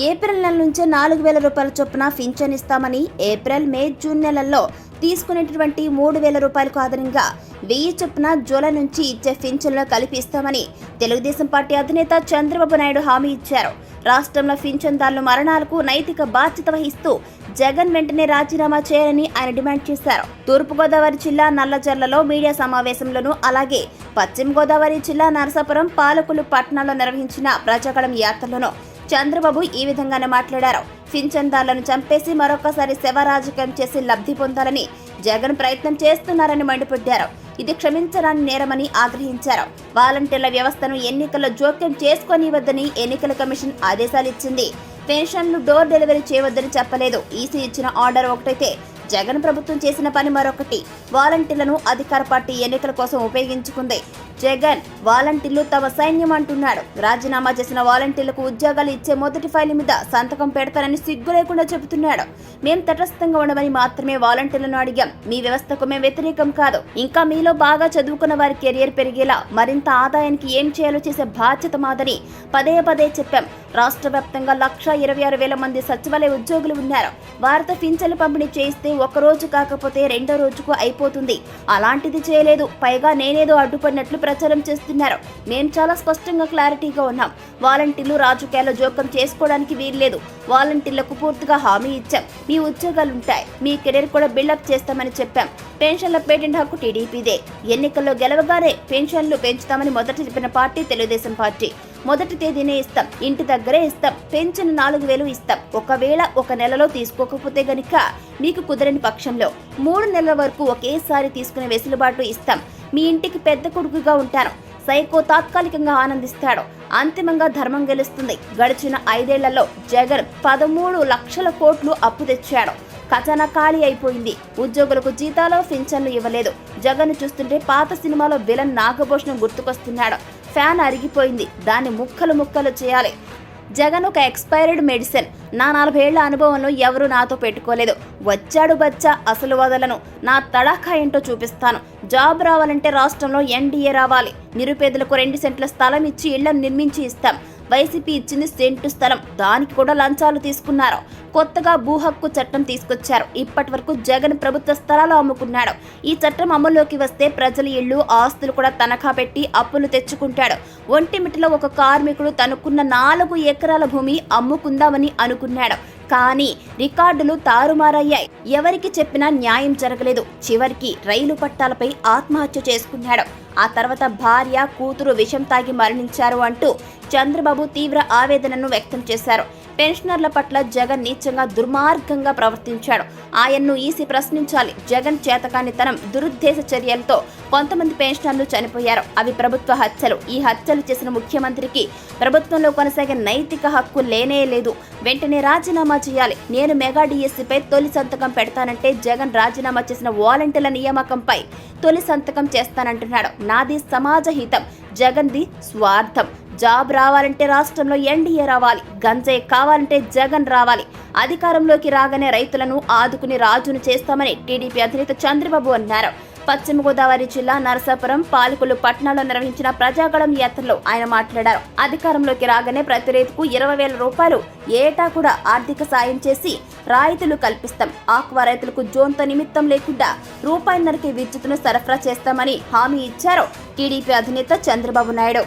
April నెల నుంచే 4,000 రూపాయల చొప్పున పింఛన్ ఇస్తామని ఏప్రిల్, మే, జూన్ నెలల్లో తీసుకునేటువంటి 3,000 రూపాయలకు అదనంగా 1000 చొప్పున జూలై నుంచి ఇచ్చే పింఛన్లో కలిపి ఇస్తామని తెలుగుదేశం పార్టీ అధినేత చంద్రబాబు నాయుడు హామీ ఇచ్చారు. రాష్ట్రంలో పింఛన్దారుల మరణాలకు నైతిక బాధ్యత వహిస్తూ జగన్ వెంటనే రాజీనామా చేయాలని ఆయన డిమాండ్ చేశారు. తూర్పుగోదావరి జిల్లా నల్లజర్లలో మీడియా సమావేశంలోనూ, అలాగే పశ్చిమ గోదావరి జిల్లా నరసాపురం, పాలకులు పట్టణాల్లో నిర్వహించిన ప్రజాగళం యాత్రలోనూ చంద్రబాబు ఈ విధంగానే మాట్లాడారు. పింఛన్దారులను చంపేసి మరొకసారి శవ రాజకీయం చేసి లబ్ధి పొందాలని జగన్ ప్రయత్నం చేస్తున్నారని మండిపడ్డారు. ఇది క్షమించరాని నేరమని ఆగ్రహించారు. వాలంటీర్ల వ్యవస్థను ఎన్నికల్లో జోక్యం చేసుకోనివద్దని ఎన్నికల కమిషన్ ఆదేశాలు ఇచ్చింది. పెన్షన్లు డోర్ డెలివరీ చేయవద్దని చెప్పలేదు. ఈసీ ఇచ్చిన ఆర్డర్ ఒకటైతే జగన్ ప్రభుత్వం చేసిన పని మరొకటి. వాలంటీర్లను అధికార పార్టీ ఎన్నికల కోసం ఉపయోగించుకుంది. జగన్ వాలంటీర్లు తమ సైన్యం అంటున్నాడు. రాజీనామా చేసిన వాలంటీర్లకు ఉద్యోగాలు ఇచ్చే మొదటి ఫైల్ మీద సంతకం పెడతానని సిగ్గు లేకుండా చెబుతున్నాడు. మేం తటస్థంగా ఉండమని మాత్రమే వాలంటీర్లను అడిగాం. మీ వ్యవస్థకు మేం వ్యతిరేకం కాదు. ఇంకా మీలో బాగా చదువుకున్న వారి కెరియర్ పెరిగేలా మరింత ఆదాయానికి ఏం చేయాలో చేసే బాధ్యత మాదని పదే పదే చెప్పాం. రాష్ట్ర వ్యాప్తంగా 1,26,000 మంది సచివాలయ ఉద్యోగులు ఉన్నారు. వారితో పింఛన్లు పంపిణీ చేయిస్తే ఒక రోజు కాకపోతే రెండో రోజుకు అయిపోతుంది. అలాంటిది చేయలేదు. పైగా నేనేదో అడ్డుపడినట్లు ప్రచారం చేస్తున్నారు. మేము చాలా స్పష్టంగా క్లారిటీగా ఉన్నాం. వాలంటీర్లు రాజకీయాల్లో జోక్యం చేసుకోవడానికి వీల్లేదు. వాలంటీర్లకు పూర్తిగా హామీ ఇచ్చాం. మీ ఉద్యోగాలుంటాయి, మీ కెరీర్ కూడా బిల్డప్ చేస్తామని చెప్పాం. పెన్షన్ల పేటెంట్ హక్కు టీడీపీదే. ఎన్నికల్లో గెలవగానే పెన్షన్లు పెంచుతామని మొదట చెప్పిన పార్టీ తెలుగుదేశం పార్టీ. మొదటి తేదీనే ఇస్తాం, ఇంటి దగ్గరే ఇస్తాం. పెన్షన్ 4,000 ఇస్తాం. ఒకవేళ ఒక నెలలో తీసుకోకపోతే గనుక మీకు కుదరని పక్షంలో 3 నెలల వరకు ఒకేసారి తీసుకునే వెసులుబాటు ఇస్తాం. మీ ఇంటికి పెద్ద కొడుకుగా ఉంటాను. సైకో తాత్కాలికంగా ఆనందిస్తాడు. అంతిమంగా ధర్మం గెలుస్తుంది. గడిచిన 5 ఏళ్లలో జగన్ 13 లక్షల కోట్లు అప్పు తెచ్చాడు. ఖజానా ఖాళీ అయిపోయింది. ఉద్యోగులకు జీతాలు, పింఛన్లు ఇవ్వలేదు. జగన్ చూస్తుంటే పాత సినిమాలో విలన్ నాగభూషణం గుర్తుకొస్తున్నాడు. ఫ్యాన్ అరిగిపోయింది. దాన్ని ముక్కలు చేయాలి. జగన్ ఒక ఎక్స్పైర్డ్ మెడిసిన్. నా 40 ఏళ్ల అనుభవంలో ఎవరూ నాతో పెట్టుకోలేదు. వచ్చాడు బచ్చా, అసలు వదలను. నా తడాఖా ఏంటో చూపిస్తాను. జాబ్ రావాలంటే రాష్ట్రంలో ఎన్డీఏ రావాలి. నిరుపేదలకు 2 సెంట్ల స్థలం ఇచ్చి ఇళ్లను నిర్మించి ఇస్తాం. వైసీపీ ఇచ్చింది సెంటు స్థలం, దానికి కూడా లంచాలు తీసుకున్నారు. కొత్తగా భూ హక్కు చట్టం తీసుకొచ్చారు. ఇప్పటి వరకు జగన్ ప్రభుత్వ స్థలాలు అమ్ముకున్నాడు. ఈ చట్టం అమల్లోకి వస్తే ప్రజల ఇళ్లు, ఆస్తులు కూడా తనఖా పెట్టి అప్పులు తెచ్చుకుంటాడు. ఒంటిమిటిలో ఒక కార్మికుడు తనకున్న 4 ఎకరాల భూమి అమ్ముకుందామని అనుకున్నాడు. కానీ రికార్డులు తారుమారయ్యాయి. ఎవరికి చెప్పినా న్యాయం జరగలేదు. చివరికి రైలు పట్టాలపై ఆత్మహత్య చేసుకున్నాడు. ఆ తర్వాత భార్య, కూతురు విషం తాగి మరణించారు అంటూ చంద్రబాబు తీవ్ర ఆవేదనను వ్యక్తం చేశారు. పెన్షనర్ల పట్ల జగన్ నీచంగా, దుర్మార్గంగా ప్రవర్తించాడు. ఆయన్ను ఈసీ ప్రశ్నించాలి. జగన్ చేతకానితనం, దురుద్దేశ చర్యలతో కొంతమంది పెన్షనర్లు చనిపోయారు. అవి ప్రభుత్వ హత్యలు. ఈ హత్యలు చేసిన ముఖ్యమంత్రికి ప్రభుత్వంలో కొనసాగే నైతిక హక్కు లేనే లేదు. వెంటనే రాజీనామా చేయాలి. నేను మెగా డిఎస్సీపై తొలి సంతకం పెడతానంటే జగన్ రాజీనామా చేసిన వాలంటీర్ల నియామకంపై తొలి సంతకం చేస్తానంటున్నాడు. నాది సమాజ హితం, జగన్ది స్వార్థం. జాబ్ రావాలంటే రాష్ట్రంలో ఎన్డీఏ రావాలి. గంజాయి కావాలంటే జగన్ రావాలి. అధికారంలోకి రాగానే రైతులను ఆదుకుని రాజును చేస్తామని టీడీపీ అధినేత చంద్రబాబు అన్నారు. పశ్చిమ గోదావరి జిల్లా నరసాపురం, పాలకులు పట్టణాల్లో నిర్వహించిన ప్రజాగళం యాత్రలో ఆయన మాట్లాడారు. అధికారంలోకి రాగానే ప్రతి రైతుకు 20,000 రూపాయలు ఏటా కూడా ఆర్థిక సాయం చేసి రాయితీలు కల్పిస్తాం. ఆక్వా రైతులకు జోన్తో నిమిత్తం లేకుండా రూపాయిన్నరకి విద్యుత్తును సరఫరా చేస్తామని హామీ ఇచ్చారు టీడీపీ అధినేత చంద్రబాబు నాయుడు.